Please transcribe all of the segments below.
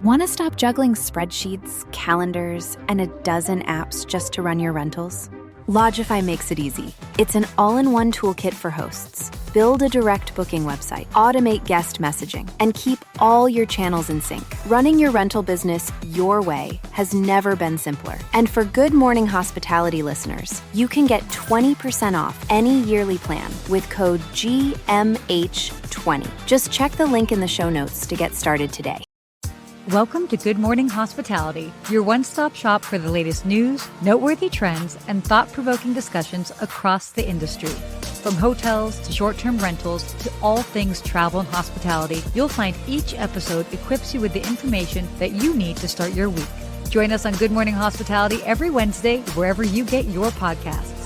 Want to stop juggling spreadsheets, calendars, and a dozen apps just to run your rentals? Lodgify makes it easy. It's an all-in-one toolkit for hosts. Build a direct booking website, automate guest messaging, and keep all your channels in sync. Running your rental business your way has never been simpler. And for Good Morning Hospitality listeners, you can get 20% off any yearly plan with code GMH20. Just check the link in the show notes to get started today. Welcome to Good Morning Hospitality, your one-stop shop for the latest news, noteworthy trends, and thought-provoking discussions across the industry. From hotels to short-term rentals to all things travel and hospitality, you'll find each episode equips you with the information that you need to start your week. Join us on Good Morning Hospitality every Wednesday, wherever you get your podcasts.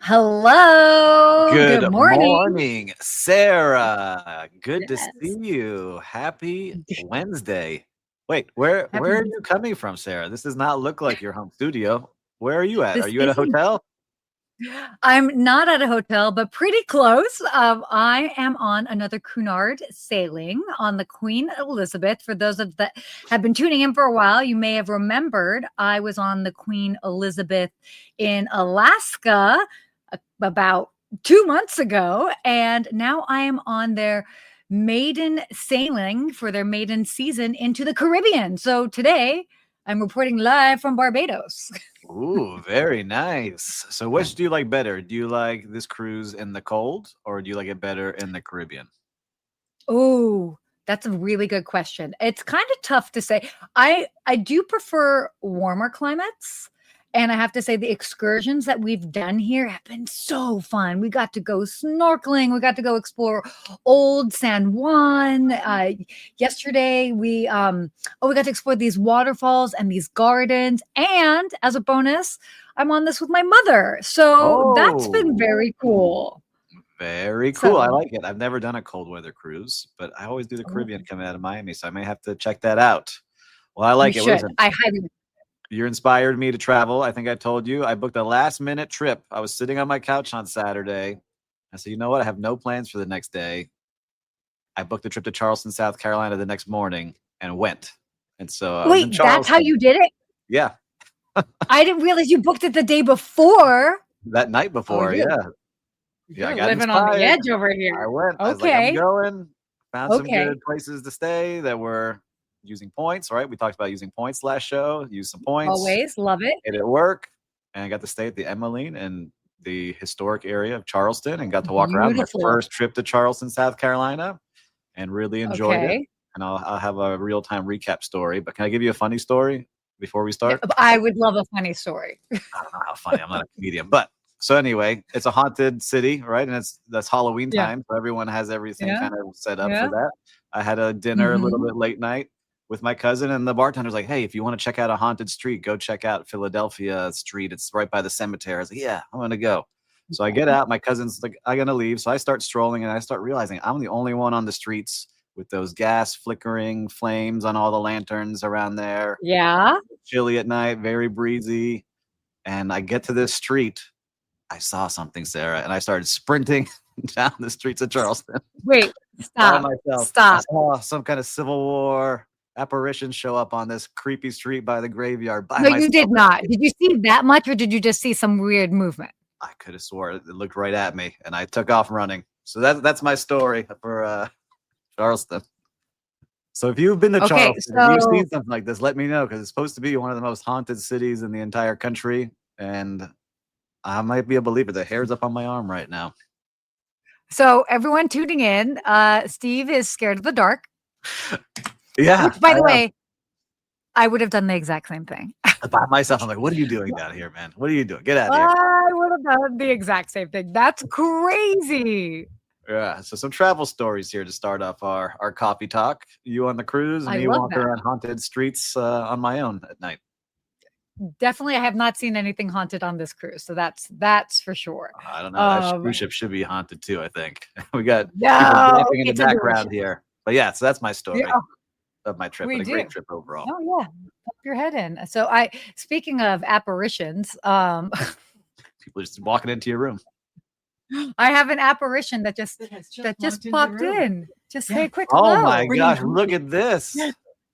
Hello. Good morning, Sarah. Good to see you. Happy Wednesday. Wait, where are you coming from, Sarah? This does not look like your home studio. Where are you at? Are you at a hotel? I'm not at a hotel, but pretty close. I am on another Cunard sailing on the Queen Elizabeth. For those of that have been tuning in for a while, you may have remembered I was on the Queen Elizabeth in Alaska about 2 months ago, and now I am on their maiden sailing for their maiden season into the Caribbean. So today I'm reporting live from Barbados. Ooh, very nice. So which do you like better? Do you like this cruise in the cold, or do you like it better in the Caribbean? Oh, that's a really good question. It's kind of tough to say. I do prefer warmer climates. And I have to say, the excursions that we've done here have been so fun. We got to go snorkeling. We got to go explore Old San Juan. Yesterday, we got to explore these waterfalls and these gardens. And as a bonus, I'm on this with my mother. So that's been very cool. Very cool. I like it. I've never done a cold weather cruise, but I always do the Caribbean coming out of Miami. So I may have to check that out. Well, I like it. Listen, I highly. You inspired me to travel. I think I told you. I booked a last-minute trip. I was sitting on my couch on Saturday. I said, you know what? I have no plans for the next day. I booked a trip to Charleston, South Carolina the next morning and went. And so wait, that's how you did it? Yeah. I didn't realize you booked it the day before. That night before, yeah. You're I got living inspired. On the edge over here. I went. I was like, I'm going. Found some good places to stay that were using points, right? We talked about using points last show. Use some points. Always love it. Made it work. And I got to stay at the Emmeline in the historic area of Charleston and got to walk around. My first trip to Charleston, South Carolina, and really enjoyed it. And I'll have a real-time recap story. But can I give you a funny story before we start? Yeah, I would love a funny story. I don't know how funny. I'm not a comedian. But so anyway, it's a haunted city, right? And that's Halloween time. So everyone has everything kind of set up for that. I had a dinner a little bit late night with my cousin, and the bartender's like, hey, if you want to check out a haunted street, go check out Philadelphia Street. It's right by the cemetery. I was like, yeah, I'm going to go. So I get out. My cousin's like, I'm going to leave. So I start strolling, and I start realizing I'm the only one on the streets with those gas flickering flames on all the lanterns around there. Yeah. Chilly at night, very breezy. And I get to this street. I saw something, Sarah, and I started sprinting down the streets of Charleston. Wait, stop. I saw some kind of Civil War apparition show up on this creepy street by the graveyard. No, you did not. Did you see that much, or did you just see some weird movement? I could have swore it looked right at me, and I took off running. So that's my story for Charleston. So if you've been to Charleston, if you've seen something like this, let me know, because it's supposed to be one of the most haunted cities in the entire country, and I might be a believer. The hair's up on my arm right now. So everyone tuning in, Steve is scared of the dark. Yeah. Which, by the way, I would have done the exact same thing. By myself, I'm like, what are you doing down here, man? What are you doing? Get out of here. I would have done the exact same thing. That's crazy. Yeah. So some travel stories here to start off our coffee talk. You on the cruise, and me walking around haunted streets on my own at night. Definitely, I have not seen anything haunted on this cruise, so that's for sure. I don't know. That cruise ship should be haunted too, I think. We got people dancing in the background here. But yeah, so that's my story of my trip. A great trip overall. Oh yeah, pop your head in. So speaking of apparitions, people just walking into your room. I have an apparition that just popped in. Just say a quick hello. Oh my gosh, look at this.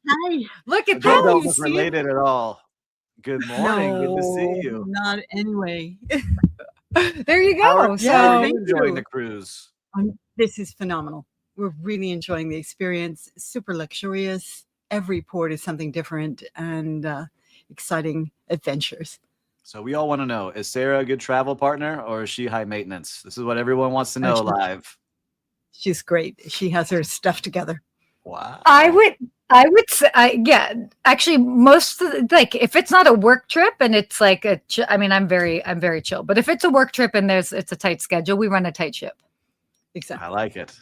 Hi. Look at They that. don't look related at all. Good morning. Good to see you. Not anyway. There you How go. are you enjoying the cruise? This is phenomenal. We're really enjoying the experience. Super luxurious. Every port is something different and exciting adventures. So we all want to know, is Sarah a good travel partner or is she high maintenance? This is what everyone wants to know live. She's great. She has her stuff together. Wow. I would say, actually most of like, if it's not a work trip and it's like I'm very chill, but if it's a work trip and it's a tight schedule, we run a tight ship. Exactly. I like it.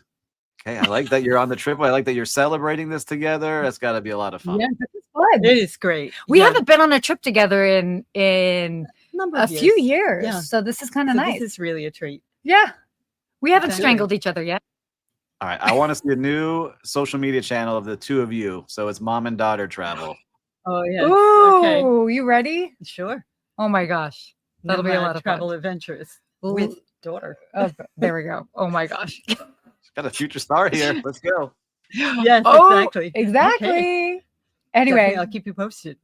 Okay. I like that you're on the trip. I like that you're celebrating this together. It's got to be a lot of fun. Yeah, it's fun. It is great. We haven't been on a trip together in a few years. Yeah. So this is kind of nice. This is really a treat. Yeah. We haven't strangled each other yet. All right. I want to see a new social media channel of the two of you. So it's mom and daughter travel. Oh, yeah. Ooh, okay. You ready? Sure. Oh my gosh. That'll be a lot of travel fun. Adventures with daughter. Oh, there we go. Oh my gosh. Got a future star here. Let's go. Yes, exactly. Exactly. Okay. Anyway, definitely, I'll keep you posted.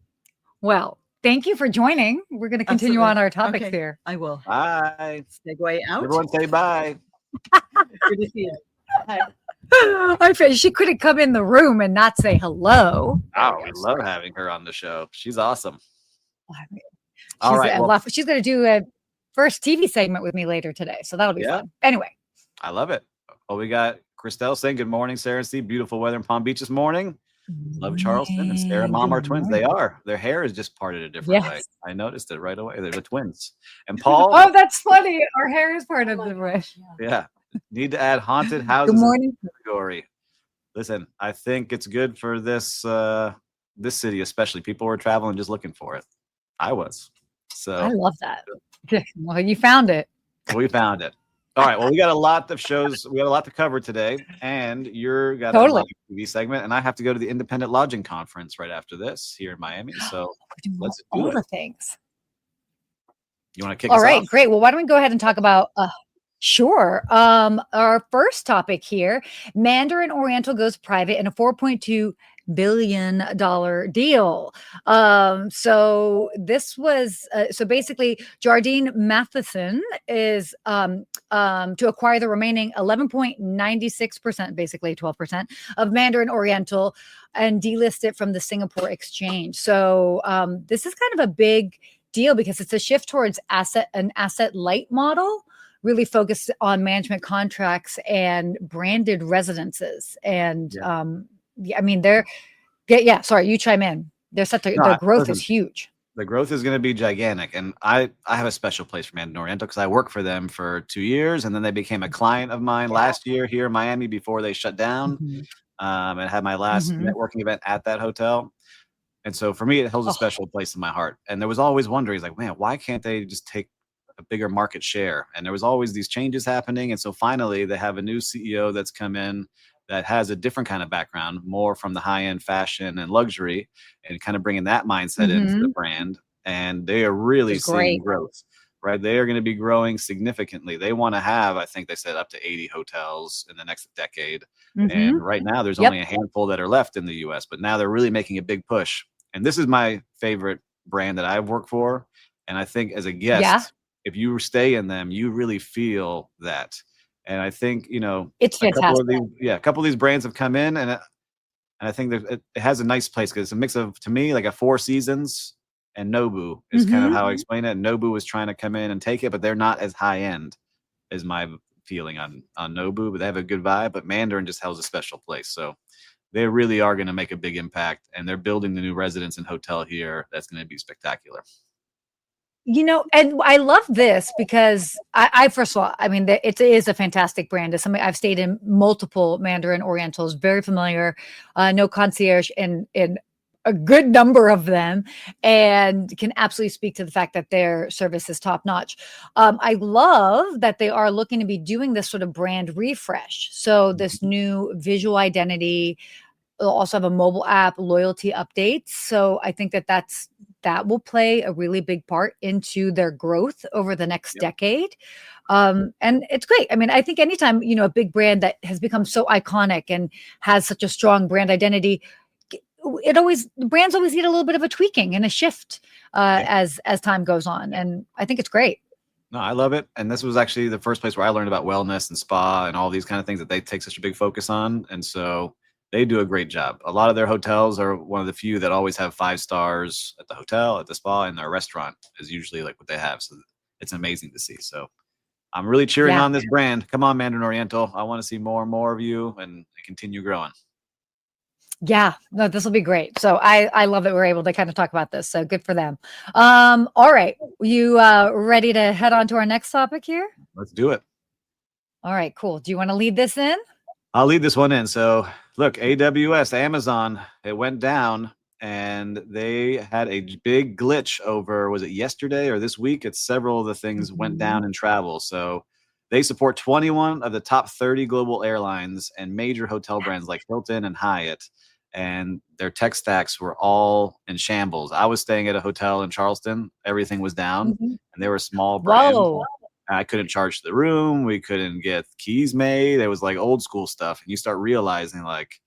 Well, thank you for joining. We're going to continue on our topics here. I will. Bye. Segue out. Everyone say bye. Good to see you. Hi. I feel she couldn't come in the room and not say hello. Oh, we love having her on the show. She's awesome. All right. She's going to do a first TV segment with me later today. So that'll be fun. Anyway. I love it. Well, we got Christelle saying good morning, Sarah and Steve. Beautiful weather in Palm Beach this morning. Love Charleston. And Sarah and Mom are twins. They are. Their hair is just parted a different way. I noticed it right away. They're the twins. And Paul. Oh, that's funny. Our hair is parted a different way. Yeah. Need to add haunted houses. Good morning. Category. Listen, I think it's good for this this city, especially. People were traveling just looking for it. I was. So I love that. Well, you found it. We found it. All right. Well, we got a lot of shows. We got a lot to cover today, and you're got a live TV segment, and I have to go to the Independent Lodging Conference right after this here in Miami. So let's do all it. the things. You want to kick us off? All right, great. Well, why don't we go ahead and talk about sure. Our first topic here, Mandarin Oriental goes private in a $4.2 billion deal. So this was so basically Jardine Matheson is to acquire the remaining 11.96%, basically 12% of Mandarin Oriental, and delist it from the Singapore exchange. So this is kind of a big deal because it's a shift towards an asset light model, really focused on management contracts and branded residences. And I mean, sorry, you chime in. Their growth is huge. The growth is going to be gigantic. And I have a special place for Mandarin Oriental because I worked for them for 2 years, and then they became a client of mine last year here in Miami before they shut down. And had my last networking event at that hotel. And so for me, it holds a special place in my heart. And there was always wondering, like, man, why can't they just take a bigger market share? And there was always these changes happening. And so finally they have a new CEO that's come in that has a different kind of background, more from the high-end fashion and luxury, and kind of bringing that mindset into the brand. And they are really seeing growth, right? They are going to be growing significantly. They want to have, I think they said, up to 80 hotels in the next decade. And right now there's only a handful that are left in the US, but now they're really making a big push. And this is my favorite brand that I've worked for. And I think as a guest, if you stay in them, you really feel that. And I think, it's fantastic. A couple of these brands have come in, and I think that it has a nice place because it's a mix of, to me, like a Four Seasons and Nobu is kind of how I explain it. And Nobu was trying to come in and take it, but they're not as high end as my feeling on Nobu, but they have a good vibe. But Mandarin just holds a special place. So they really are going to make a big impact, and they're building the new residence and hotel here. That's going to be spectacular. And I love this because I first of all, I mean, it is a fantastic brand. It's something I've stayed in multiple Mandarin Orientals, very familiar, no concierge in a good number of them, and can absolutely speak to the fact that their service is top notch. I love that they are looking to be doing this sort of brand refresh. So this new visual identity, they'll also have a mobile app, loyalty updates. So I think that that's that will play a really big part into their growth over the next decade. And it's great. I mean, I think anytime, a big brand that has become so iconic and has such a strong brand identity, brands always need a little bit of a tweaking and a shift as time goes on. And I think it's great. No, I love it. And this was actually the first place where I learned about wellness and spa and all these kind of things that they take such a big focus on. And so they do a great job. A lot of their hotels are one of the few that always have 5 stars at the hotel, at the spa, and their restaurant is usually like what they have. So it's amazing to see. So I'm really cheering on this brand. Come on, Mandarin Oriental. I want to see more and more of you and continue growing. Yeah, no, this will be great. So I love that we're able to kind of talk about this. So good for them. All right. You ready to head on to our next topic here? Let's do it. All right, cool. Do you want to lead this in? I'll lead this one in. So look, AWS, Amazon, it went down and they had a big glitch over, was it yesterday or this week? It's several of the things went down in travel. So they support 21 of the top 30 global airlines and major hotel brands like Hilton and Hyatt. And their tech stacks were all in shambles. I was staying at a hotel in Charleston. Everything was down and they were small brands. Whoa. I couldn't charge the room. We couldn't get keys made. It was like old school stuff. And you start realizing like,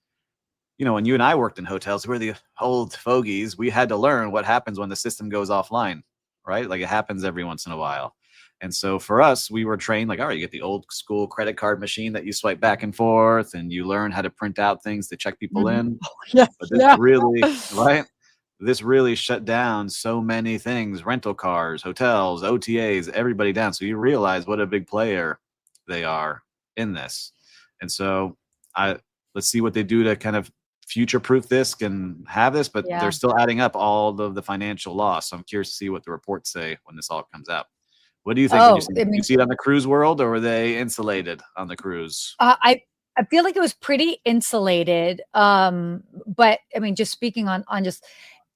when you and I worked in hotels, we're the old fogies. We had to learn what happens when the system goes offline, right? Like it happens every once in a while. And so for us, we were trained like, all right, you get the old school credit card machine that you swipe back and forth and you learn how to print out things to check people in. Yeah. But this really, right? This really shut down so many things, rental cars, hotels, OTAs, everybody down. So you realize what a big player they are in this. And so let's see what they do to kind of future-proof this and have this, but they're still adding up all of the financial loss. So I'm curious to see what the reports say when this all comes out. What do you think? You see it on the cruise world, or were they insulated on the cruise? I feel like it was pretty insulated. But I mean, just speaking on just,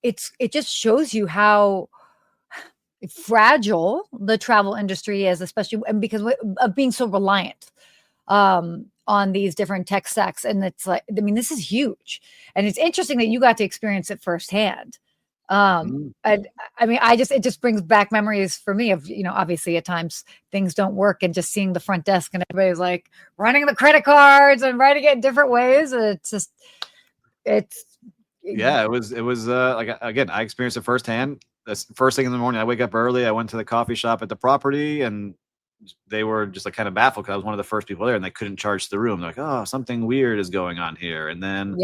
it just shows you how fragile the travel industry is, especially because of being so reliant on these different tech stacks. And it's like, I mean, this is huge. And it's interesting that you got to experience it firsthand. I mean, it just brings back memories for me of, obviously at times things don't work and just seeing the front desk and everybody's like running the credit cards and writing it in different ways. It was like, again, I experienced it firsthand. That's first thing in the morning. I wake up early. I went to the coffee shop at the property and they were just like kind of baffled because I was one of the first people there and they couldn't charge the room. They're like, oh, something weird is going on here. And then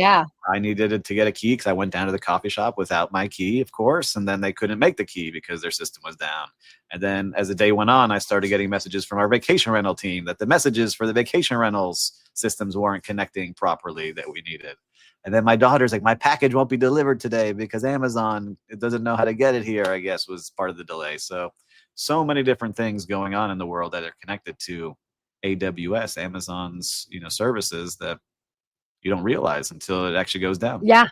I needed it to get a key because I went down to the coffee shop without my key, of course. And then they couldn't make the key because their system was down. And then as the day went on, I started getting messages from our vacation rental team that the messages for the vacation rentals systems weren't connecting properly that we needed. And then my daughter's like, my package won't be delivered today because Amazon, it doesn't know how to get it here, I guess, was part of the delay. So many different things going on in the world that are connected to AWS, Amazon's, services that you don't realize until it actually goes down. Yeah.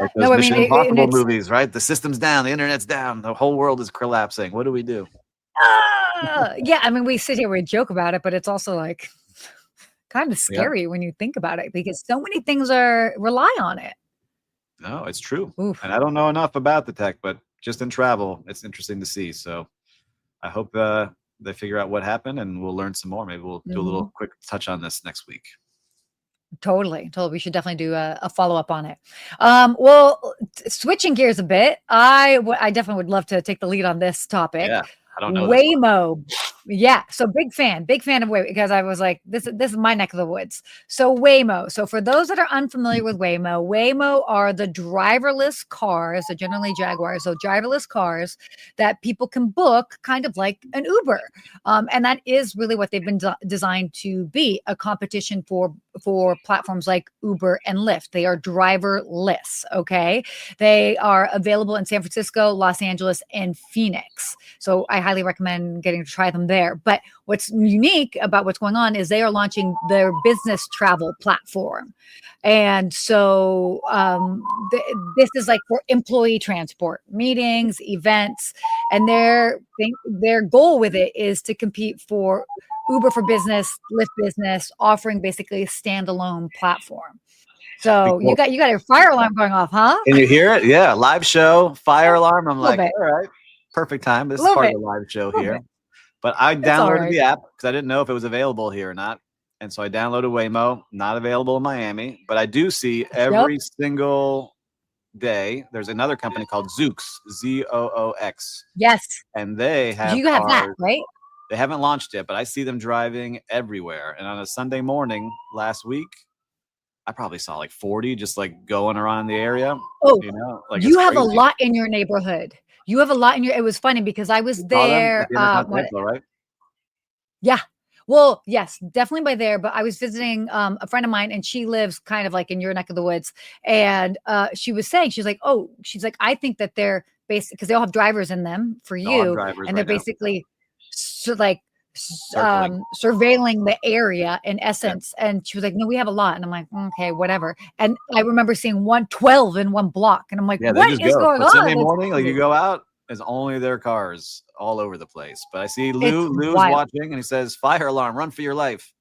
Like those Mission Impossible movies, right? The system's down, the internet's down, the whole world is collapsing. What do we do? Yeah, I mean, we sit here, we joke about it, but it's also like kind of scary when you think about it because so many things rely on it. No, it's true. Oof. And I don't know enough about the tech, but just in travel, it's interesting to see. So I hope they figure out what happened and we'll learn some more. Maybe we'll do a little quick touch on this next week. Totally. We should definitely do a follow-up on it. Well, switching gears a bit, I definitely would love to take the lead on this topic. Yeah, I don't know. Waymo. Yeah. So big fan of Waymo because I was like, this is my neck of the woods. So Waymo. So for those that are unfamiliar with Waymo are the driverless cars, so generally Jaguars, so driverless cars that people can book kind of like an Uber. And that is really what they've been designed to be, a competition for platforms like Uber and Lyft. They are driverless. Okay. They are available in San Francisco, Los Angeles, and Phoenix. So I highly recommend getting to try them there. But what's unique about what's going on is they are launching their business travel platform. And so this is like for employee transport, meetings, events, and their goal with it is to compete for Uber for business, Lyft business, offering basically a standalone platform. So you got your fire alarm going off, huh? Can you hear it? Yeah, live show, fire alarm. I'm like, bit. all right, perfect time. This is Little part bit. of the live show Little here. bit. But I It's all downloaded right. the app because I didn't know if it was available here or not. And so I downloaded Waymo, not available in Miami. But I do see every single day there's another company called Zoox, Zoox. Yes. And they have You have cars. that, right? They haven't launched yet, but I see them driving everywhere. And on a Sunday morning last week, I probably saw like 40 just like going around the area. Oh, you know, like you have crazy. a lot in your neighborhood. You have a lot in your. It was funny because I was there. Right? Yeah. Well, yes, definitely by there. But I was visiting a friend of mine, and she lives kind of like in your neck of the woods. And she was saying, she's like, I think that they're basically because they all have drivers in them for you, and they're basically surveilling the area in essence. Yeah. And she was like, no, we have a lot. And I'm like, okay, whatever. And I remember seeing 112 in one block. And I'm like, what is going on? Sunday morning, like you go out, there's only their cars all over the place. But I see Lou's watching and he says, fire alarm, run for your life.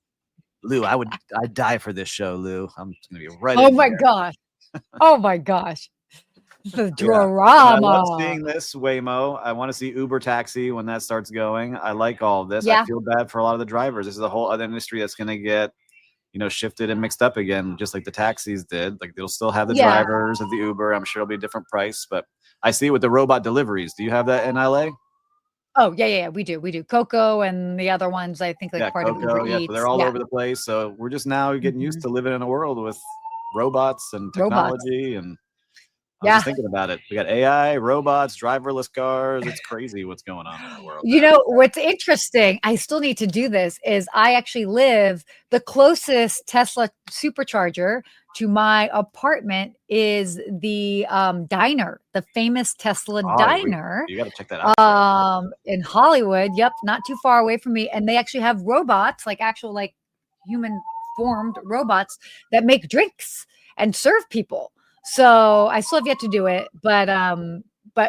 Lou, I'd die for this show, Lou. I'm gonna be right. Oh my gosh. Oh my gosh. The drama. I love seeing this Waymo. I want to see Uber taxi when that starts going. I like all of this. I feel bad for a lot of the drivers. This is a whole other industry that's going to get, shifted and mixed up again, just like the taxis did. Like they'll still have the drivers of the Uber. I'm sure it'll be a different price, but I see it with the robot deliveries. Do you have that in LA? Oh yeah, we do. Coco and the other ones. I think part Coco, of Uber Eats. So they're all over the place. So we're just now getting used to living in a world with robots and technology and. I was just thinking about it. We got AI, robots, driverless cars. It's crazy what's going on in the world. What's interesting, I still need to do this, is I actually live, the closest Tesla supercharger to my apartment is the diner, the famous Tesla diner. You got to check that out. In Hollywood. Yep, not too far away from me. And they actually have robots, like actual like human formed robots that make drinks and serve people. So I still have yet to do it, but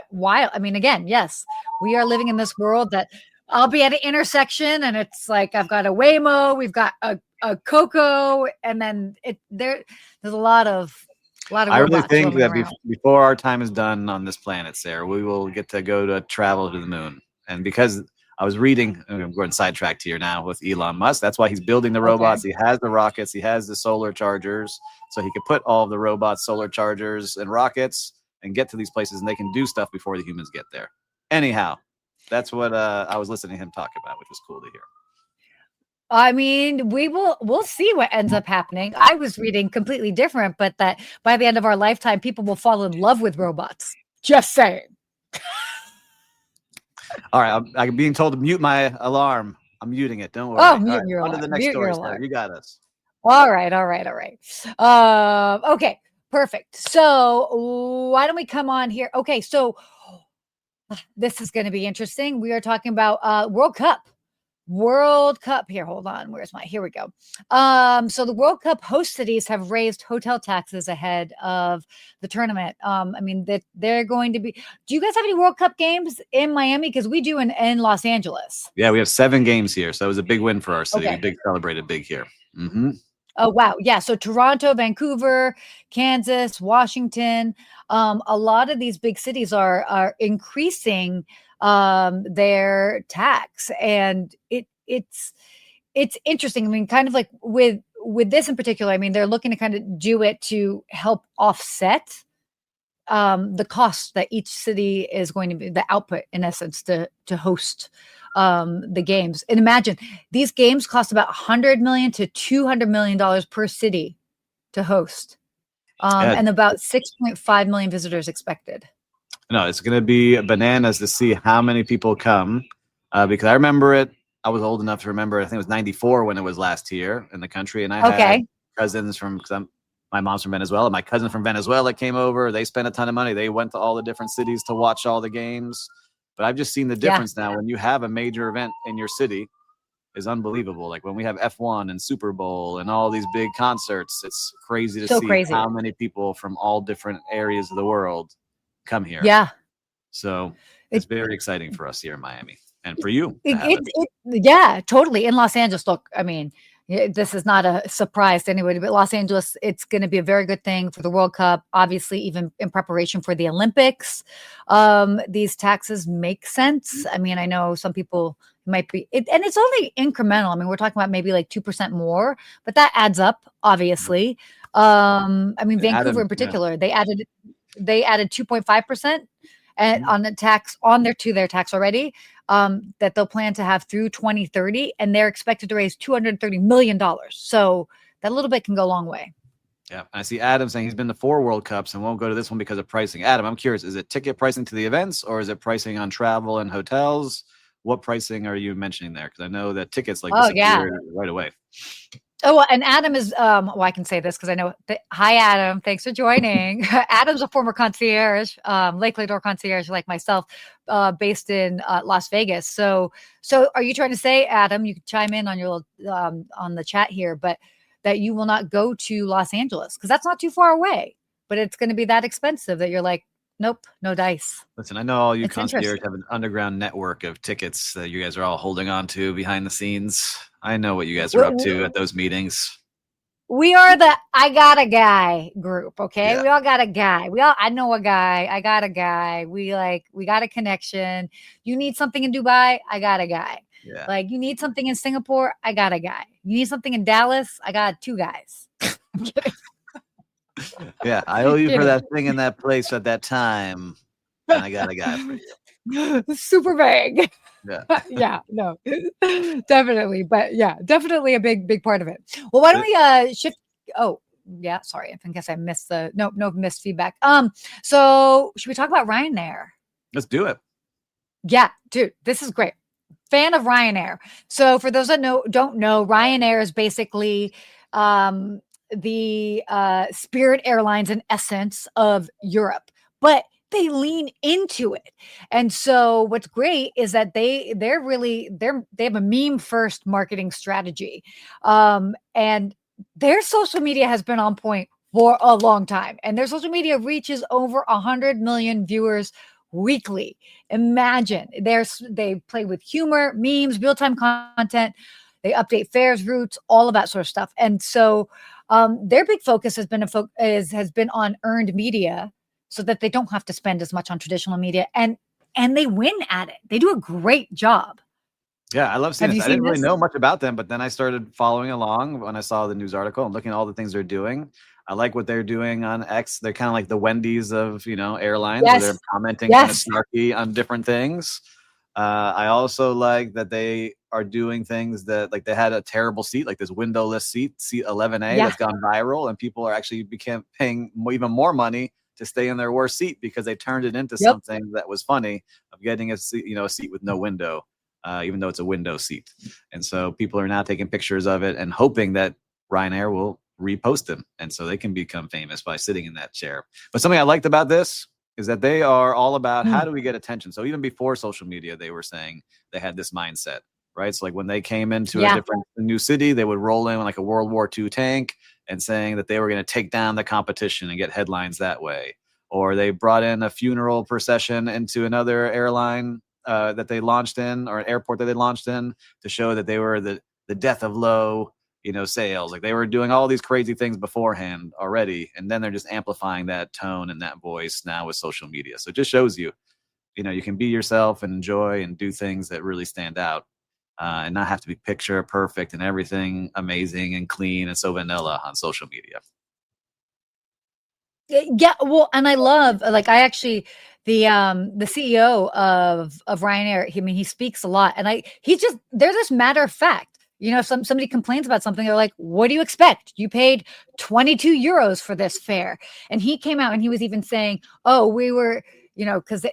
while, I mean, again, yes, we are living in this world that I'll be at an intersection and it's like, I've got a Waymo, we've got a Coco, and then there's a lot of I really think that before our time is done on this planet, Sarah, we will get to go to travel to the moon. And because I was reading, I'm going sidetracked here now with Elon Musk. That's why he's building the robots. He has the rockets. He has the solar chargers. So he could put all of the robots, solar chargers, and rockets and get to these places, and they can do stuff before the humans get there. Anyhow, that's what I was listening to him talk about, which was cool to hear. I mean, we'll see what ends up happening. I was reading completely different, but that by the end of our lifetime, people will fall in love with robots. Just saying. All right, I'm being told to mute my alarm. I'm muting it. Don't worry. Oh, mute your alarm. On to the next story. You got us. All right. Okay, perfect. So why don't we come on here? Okay, so this is going to be interesting. We are talking about World Cup here. Hold on. Here we go. So the World Cup host cities have raised hotel taxes ahead of the tournament. I mean, that they're going to be, do you guys have any World Cup games in Miami? Because we do in Los Angeles. Yeah, we have 7 games here. So it was a big win for our city. We celebrated big here. Mm-hmm. Oh, wow. Yeah. So Toronto, Vancouver, Kansas, Washington, a lot of these big cities are increasing their tax, and it's interesting. I mean, kind of like with this in particular, I mean, they're looking to kind of do it to help offset the cost that each city is going to be, the output in essence to host the games. And imagine these games cost about $100 million to $200 million per city to host, and about 6.5 million visitors expected. No, it's going to be bananas to see how many people come, because I remember it. I was old enough to remember. I think it was 94 when it was last here in the country, and I had cousins my mom's from Venezuela. My cousin from Venezuela came over. They spent a ton of money. They went to all the different cities to watch all the games. But I've just seen the difference now when you have a major event in your city is unbelievable. Like when we have F1 and Super Bowl and all these big concerts, it's crazy to see how many people from all different areas of the world come here. Yeah. So it's very exciting for us here in Miami and for you. Yeah, totally. In Los Angeles, look, I mean, this is not a surprise to anybody, but Los Angeles, it's going to be a very good thing for the World Cup. Obviously, even in preparation for the Olympics, these taxes make sense. I mean, I know some people might be, and it's only incremental. I mean, we're talking about maybe like 2% more, but that adds up, obviously. I mean, Vancouver in particular, they added 2.5% on the tax to their tax already, that they'll plan to have through 2030, and they're expected to raise $230 million. So that little bit can go a long way. Yeah, I see Adam saying he's been to 4 World Cups and won't go to this one because of pricing. Adam, I'm curious, is it ticket pricing to the events, or is it pricing on travel and hotels? What pricing are you mentioning there? Because I know that tickets disappeared right away. Oh, and Adam is, I can say this because I know. Hi, Adam. Thanks for joining. Adam's a former concierge, Lake Lodore concierge like myself, based in Las Vegas. So are you trying to say, Adam, you can chime in on your on the chat here, but that you will not go to Los Angeles because that's not too far away, but it's going to be that expensive that you're like, nope, no dice. Listen, I know all you concierge have an underground network of tickets that you guys are all holding on to behind the scenes. I know what you guys are up to at those meetings. We are the I got a guy group, okay? Yeah. We all got a guy. I know a guy. I got a guy. We got a connection. You need something in Dubai? I got a guy. Yeah. Like you need something in Singapore? I got a guy. You need something in Dallas? I got 2 guys. I'm kidding. Yeah, I owe you for that thing in that place at that time. And I got a guy for you. Super vague. Yeah. Yeah, no, definitely. But yeah, definitely a big part of it. Well, why don't we shift? Oh, yeah. Sorry. I guess I missed no missed feedback. So should we talk about Ryanair? Let's do it. Yeah, dude, this is great. Fan of Ryanair. So for those that don't know, Ryanair is basically the Spirit Airlines in essence of Europe, but they lean into it. And so what's great is that they have a meme first marketing strategy. And their social media has been on point for a long time. And their social media reaches over 100 million viewers weekly. Imagine they play with humor, memes, real-time content. They update fares, routes, all of that sort of stuff. And so their big focus has been on earned media, so that they don't have to spend as much on traditional media, and they win at it. They do a great job. Yeah, I love seeing this. I didn't really know much about them, but then I started following along when I saw the news article and looking at all the things they're doing. I like what they're doing on X. They're kind of like the Wendy's of airlines, where they're commenting kind of snarky on different things. I also like that they are doing things that, like, they had a terrible seat, like this windowless seat 11A, that's gone viral, and people are actually paying even more money to stay in their worst seat because they turned it into something that was funny, of getting a seat, a seat with no window, even though it's a window seat. And so people are now taking pictures of it and hoping that Ryanair will repost them, and so they can become famous by sitting in that chair. But something I liked about this is that they are all about how do we get attention. So even before social media, they were saying they had this mindset, right? So like when they came into a new city, they would roll in like a World War II tank and saying that they were going to take down the competition and get headlines that way. Or they brought in a funeral procession into another airline that they launched in, or an airport that they launched in, to show that they were the death of low sales. Like they were doing all these crazy things beforehand already, and then they're just amplifying that tone and that voice now with social media. So it just shows you can be yourself and enjoy and do things that really stand out, and not have to be picture perfect and everything amazing and clean and so vanilla on social media. Yeah, well, and I love, like, I actually, the CEO of Ryanair, he speaks a lot, and they're just matter of fact. If somebody complains about something, they're like, what do you expect? You paid 22 euros for this fare. And he came out and he was even saying, oh, we were, because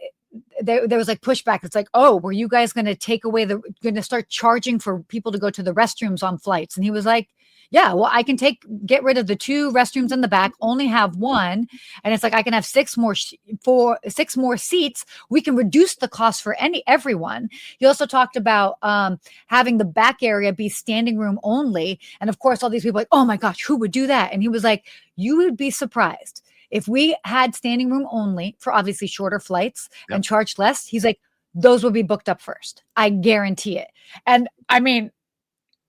there was like pushback. It's like, oh, were you guys going to going to start charging for people to go to the restrooms on flights? And he was like, yeah, well, I can get rid of the 2 restrooms in the back, only have 1. And it's like, I can have 6 more seats. We can reduce the cost for everyone. He also talked about having the back area be standing room only. And of course, all these people are like, oh my gosh, who would do that? And he was like, you would be surprised if we had standing room only for obviously shorter flights and charged less. He's like, those would be booked up first. I guarantee it. And I mean,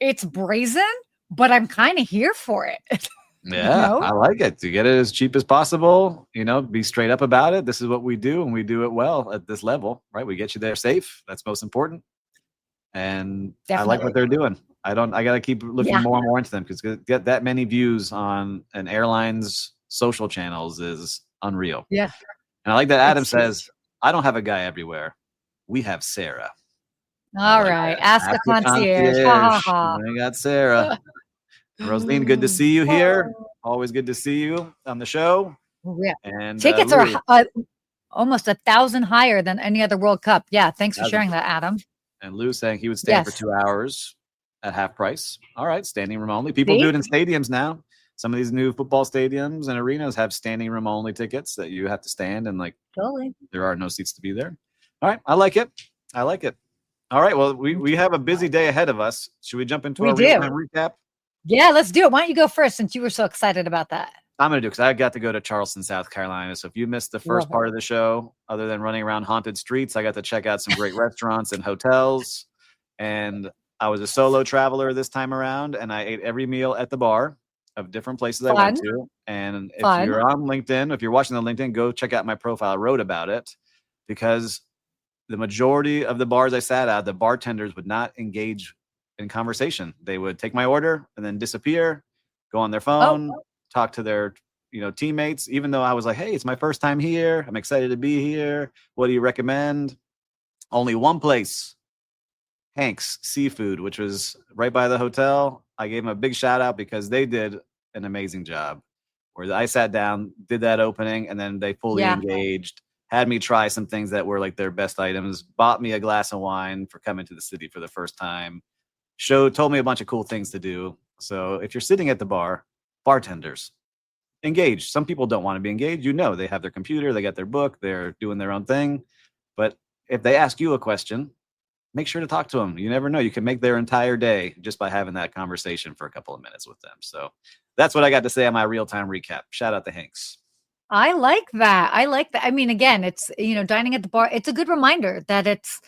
it's brazen, but I'm kind of here for it. Yeah, I like it. To get it as cheap as possible, be straight up about it. This is what we do, and we do it well at this level, right? We get you there safe. That's most important. And I like what they're doing. I got to keep looking more and more into them, because get that many views on an airline's social channels is unreal. Yeah. And I like that Adam says, I don't have a guy everywhere. We have Sarah. All right. Ask the concierge. Ha, ha, ha. I got Sarah. Rosaline, good to see you here. Always good to see you on the show. Yeah. And tickets are almost 1,000 higher than any other World Cup. Yeah. Thanks for sharing that, Adam. And Lou saying he would stand for 2 hours at half price. All right. Standing room only. People do it in stadiums now. Some of these new football stadiums and arenas have standing room only tickets that you have to stand, and there are no seats to be there. All right. I like it. All right. Well, we have a busy day ahead of us. Should we jump into our real-time recap? Yeah, let's do it. Why don't you go first, since you were so excited about that? I'm going to do it because I got to go to Charleston, South Carolina. So if you missed the first part of the show, other than running around haunted streets, I got to check out some great restaurants and hotels. And I was a solo traveler this time around, and I ate every meal at the bar of different places I went to. And if you're on LinkedIn, if you're watching on LinkedIn, go check out my profile. I wrote about it, because the majority of the bars I sat at, the bartenders would not engage in conversation. They would take my order and then disappear, go on their phone, talk to their teammates, even though I was like, hey, it's my first time here. I'm excited to be here. What do you recommend? Only one place, Hank's Seafood, which was right by the hotel. I gave them a big shout out because they did an amazing job. Where I sat down, did that opening, and then they fully engaged, had me try some things that were like their best items, bought me a glass of wine for coming to the city for the first time, told me a bunch of cool things to do. So if you're sitting at the bar, bartenders, engage. Some people don't want to be engaged. They have their computer, they got their book, they're doing their own thing. But if they ask you a question, make sure to talk to them. You never know. You can make their entire day just by having that conversation for a couple of minutes with them. So that's what I got to say on my real-time recap. Shout out to Hanks. I like that. I mean, again, it's, dining at the bar. It's a good reminder that it's,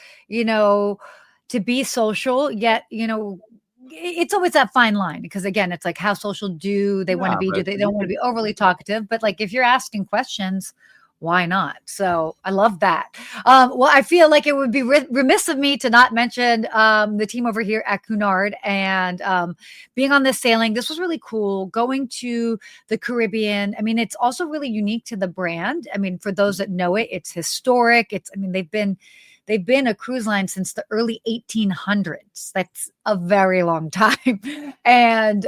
to be social, yet, it's always that fine line, because again, it's like, how social do they want to be? They don't want to be overly talkative, but like, if you're asking questions, why not? So I love that. Well, I feel like it would be remiss of me to not mention the team over here at Cunard and being on this sailing. This was really cool. Going to the Caribbean. I mean, it's also really unique to the brand. I mean, for those that know it, it's historic. They've been a cruise line since the early 1800s. That's a very long time. And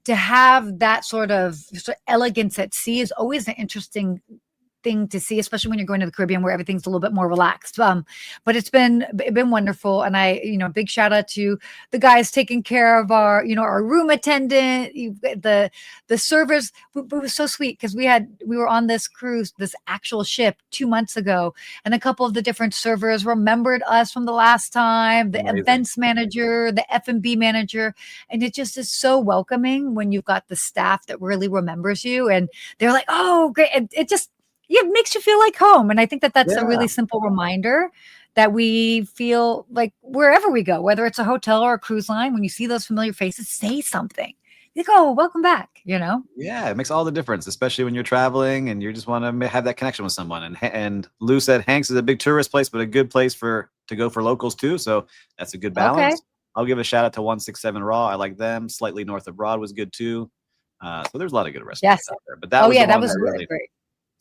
to have that sort of elegance at sea is always an interesting thing to see, especially when you're going to the Caribbean where everything's a little bit more relaxed. But it's been wonderful. And I, big shout out to the guys taking care of our, our room attendant, the servers. It was so sweet because we were on this cruise, this actual ship 2 months ago, and a couple of the different servers remembered us from the last time, the events manager, the F&B manager. And it just is so welcoming when you've got the staff that really remembers you. And they're like, oh, great. And it makes you feel like home. And I think that's a really simple reminder that we feel like wherever we go, whether it's a hotel or a cruise line, when you see those familiar faces, say something. You go, welcome back, Yeah, it makes all the difference, especially when you're traveling and you just want to have that connection with someone. And Lou said Hanks is a big tourist place, but a good place to go for locals too. So that's a good balance. Okay. I'll give a shout out to 167 Raw. I like them. Slightly North of Broad was good too. So there's a lot of good restaurants out there. But that was really great.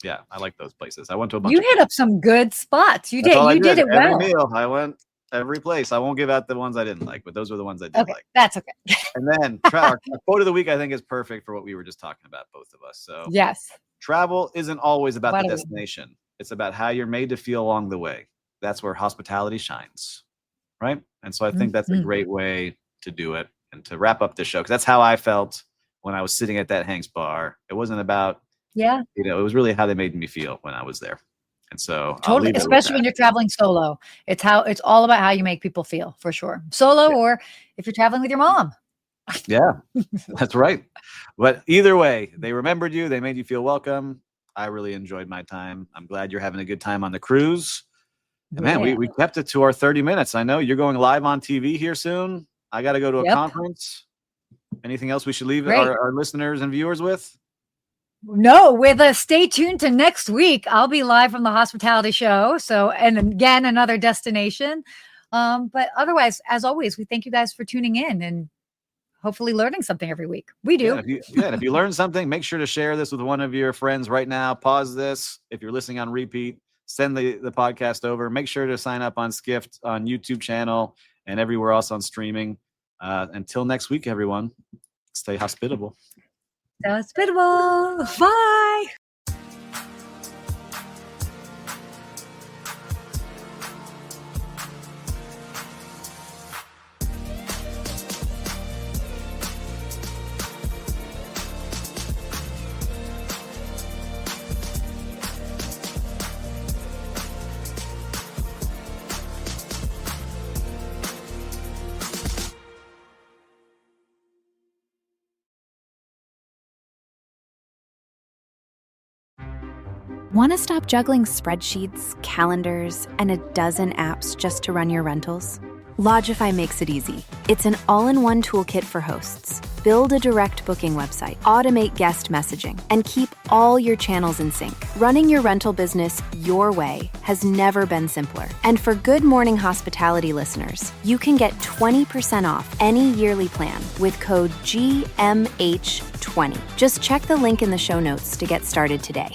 Yeah, I like those places. I went to a bunch. You hit up some good spots. You did. You did it well. Every meal, I went every place. I won't give out the ones I didn't like, but those were the ones I did like. That's okay. And then our quote of the week, I think, is perfect for what we were just talking about, both of us. So yes, travel isn't always about the destination. It's about how you're made to feel along the way. That's where hospitality shines, right? And so I think that's a great way to do it and to wrap up the show, because that's how I felt when I was sitting at that Hank's bar. It wasn't about it was really how they made me feel when I was there. And so totally, especially when you're traveling solo, it's all about how you make people feel, for sure. Solo, or if you're traveling with your mom. Yeah, that's right. But either way, they remembered you. They made you feel welcome. I really enjoyed my time. I'm glad you're having a good time on the cruise. And man, we kept it to our 30 minutes. I know you're going live on TV here soon. I got to go to a conference. Anything else we should leave Great. our listeners and viewers with? No, stay tuned to next week. I'll be live from the hospitality show. So, and again, another destination. But otherwise, as always, we thank you guys for tuning in and hopefully learning something every week. We do. And if you learn something, make sure to share this with one of your friends right now. Pause this. If you're listening on repeat, send the podcast over. Make sure to sign up on Skift on YouTube channel and everywhere else on streaming. Until next week, everyone, stay hospitable. Stay hospitable. Bye. Want to stop juggling spreadsheets, calendars, and a dozen apps just to run your rentals? Logify makes it easy. It's an all-in-one toolkit for hosts. Build a direct booking website, automate guest messaging, and keep all your channels in sync. Running your rental business your way has never been simpler. And for Good Morning Hospitality listeners, you can get 20% off any yearly plan with code GMH20. Just check the link in the show notes to get started today.